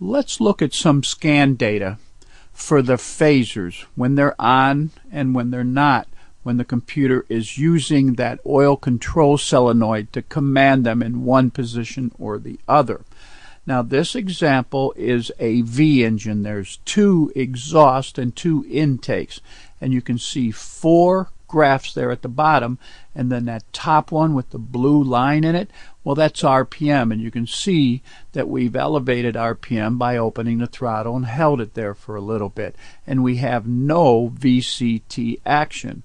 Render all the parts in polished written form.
Let's look at some scan data for the phasers, when they're on and when they're not, when the computer is using that oil control solenoid to command them in one position or the other. Now this example is a V engine. There's 2 exhaust and 2 intakes, and you can see 4 graphs there at the bottom, and then that top one with the blue line in it, well, that's RPM, and you can see that we've elevated RPM by opening the throttle and held it there for a little bit, and we have no VCT action.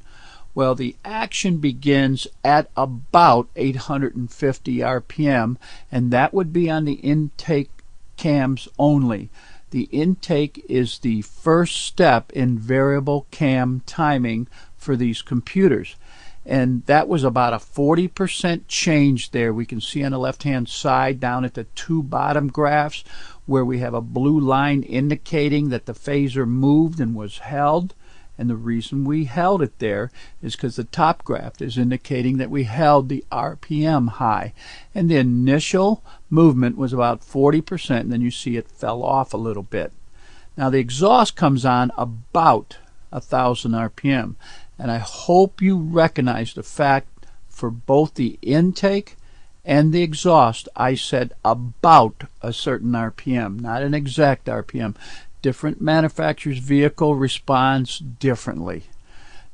Well, the action begins at about 850 RPM, and that would be on the intake cams only. The intake is the first step in variable cam timing for these computers, and that was about a 40% change there. We can see on the left hand side down at the 2 bottom graphs where we have a blue line indicating that the phaser moved and was held, and the reason we held it there is because the top graph is indicating that we held the RPM high, and the initial movement was about 40%, and then you see it fell off a little bit. Now the exhaust comes on about 1000 RPM, and I hope you recognize the fact for both the intake and the exhaust I said about a certain RPM, not an exact RPM. Different manufacturers' vehicle responds differently.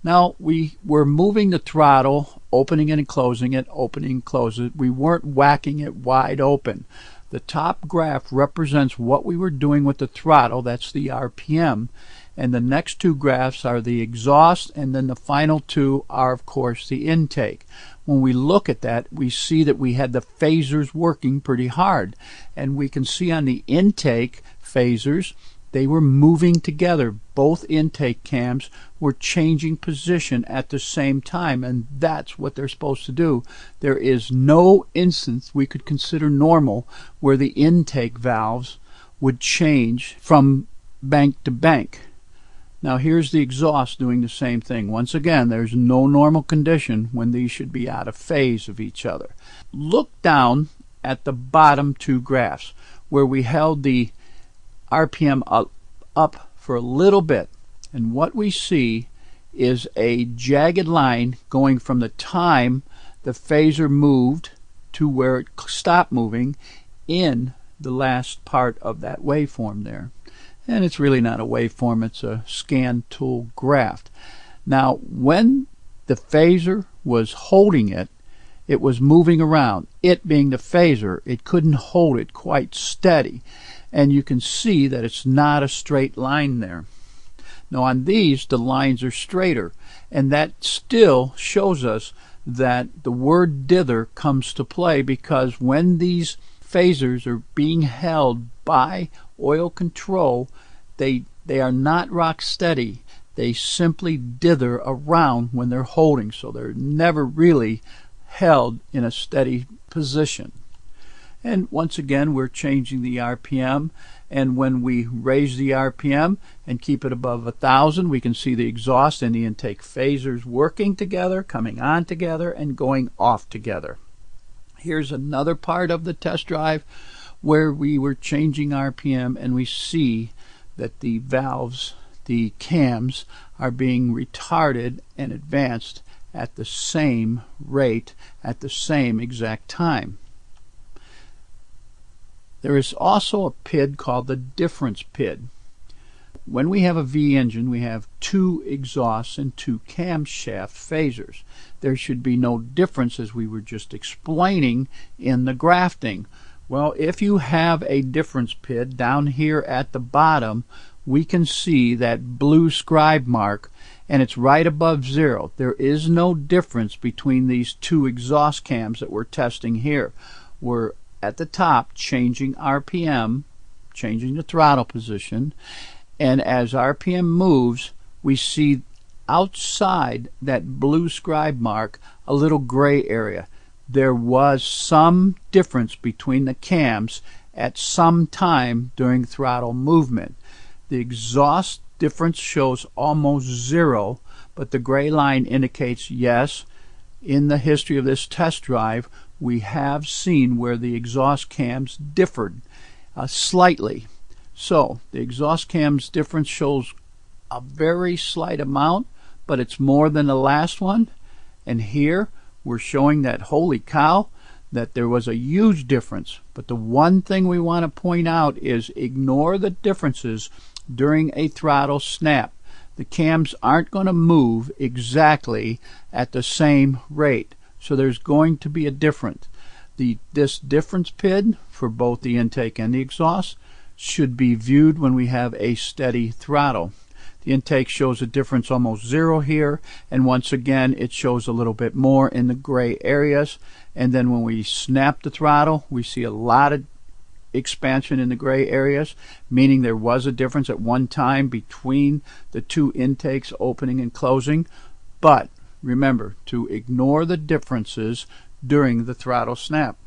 Now we were moving the throttle, opening it and closing it, opening and closing it. We weren't whacking it wide open. The top graph represents what we were doing with the throttle, that's the RPM, and the next 2 graphs are the exhaust, and then the final 2 are of course the intake. When we look at that, we see that we had the phasers working pretty hard, and we can see on the intake phasers they were moving together. Both intake cams were changing position at the same time, and that's what they're supposed to do. There is no instance we could consider normal where the intake valves would change from bank to bank. Now here's the exhaust doing the same thing. Once again, there's no normal condition when these should be out of phase of each other. Look down at the bottom 2 graphs where we held the RPM up for a little bit, and what we see is a jagged line going from the time the phaser moved to where it stopped moving in the last part of that waveform there. And it's really not a waveform, it's a scan tool graph. Now when the phaser was holding it, it was moving around. It being the phaser, it couldn't hold it quite steady, and you can see that it's not a straight line there. Now on these the lines are straighter, and that still shows us that the word dither comes to play, because when these phasers are being held by oil control, they are not rock steady. They simply dither around when they're holding, so they're never really held in a steady position. And once again, we're changing the RPM, and when we raise the RPM and keep it above 1000, we can see the exhaust and the intake phasers working together, coming on together, and going off together. Here's another part of the test drive where we were changing RPM, and we see that the valves, the cams, are being retarded and advanced at the same rate at the same exact time. There is also a PID called the difference PID. When we have a V engine, we have 2 exhausts and 2 camshaft phasers. There should be no difference, as we were just explaining in the grafting. Well, if you have a difference PID down here at the bottom, we can see that blue scribe mark, and it's right above 0. There is no difference between these 2 exhaust cams that we're testing here. We're at the top changing RPM, changing the throttle position, and as RPM moves, we see outside that blue scribe mark a little gray area. There was some difference between the cams at some time during throttle movement. The exhaust difference shows almost 0, but the gray line indicates yes, in the history of this test drive we have seen where the exhaust cams differed slightly. So the exhaust cam's difference shows a very slight amount, but it's more than the last one. And here we're showing that, holy cow, that there was a huge difference. But the one thing we want to point out is ignore the differences during a throttle snap. The cams aren't going to move exactly at the same rate, so there's going to be a difference. This difference PID for both the intake and the exhaust should be viewed when we have a steady throttle. The intake shows a difference almost zero here, and once again it shows a little bit more in the gray areas. And then when we snap the throttle, we see a lot of expansion in the gray areas, meaning there was a difference at one time between the two intakes opening and closing. But remember to ignore the differences during the throttle snap.